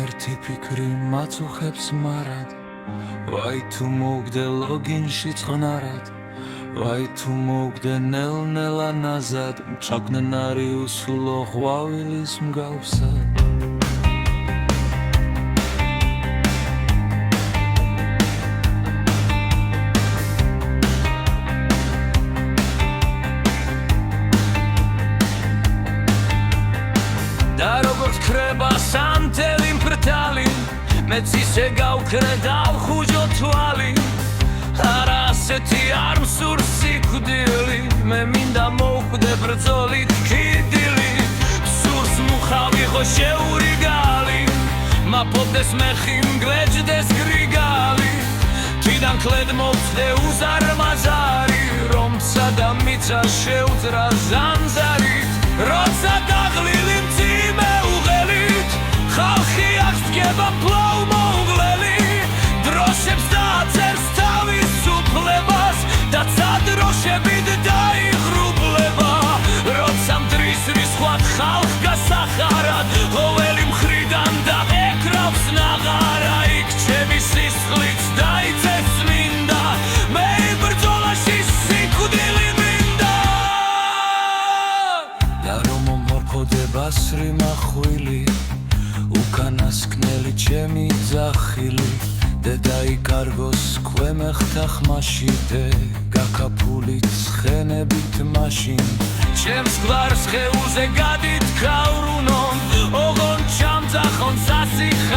ერთი ფიქრი მაწუხებს მარად ვაი თუ მოგდე ლოგინში წყნარად ვაი თუ მოგდე ნელ-ნელა ნაზად მჭაგნენ არი უსულო ღვავილის მსგავსად და როგორც ქრება სანთელი მფრთალი მეც ისე გავქრე დავხუჯო თვალი არა ასეთი არ მსურს სიკვდილი მე მინდა მოვხვდე ბრძოლით კიდილი სურს მუხავიღო შეური გალი მაფობდეს მეხი მგლეჯდეს გრიგალი თვიდან კლედ მოვწდე უზარმაზარი რომცა და მიცა შეუძრა ზანზარით როცა დაღლილი მძიმე უღელით ხალხი აღსდგება ფლავ მოუღლელი დროშებს დააწერს თავის უფლებას და სადროშებით დაიღრუბლება როცა მდრის რისხვად ხალხ გასახარად ყოველი მხრიდან და ეკრავს ნაღარა იქ ჩემი სისხლიც დაიწევს მინდა მე ბრძოლაში სიკვდილი მინდა და რომ მომორფოდება სრი მახვილი უკანასკნელი ჩემი ძახილი დედაიკარგოს ქვემეხთა ხმაში გაკაფული ცხენებით მაშინ ჩემს გვარს ხეულზე გადით ქავრუნონ ოღონ ჩამძახონ სასიხ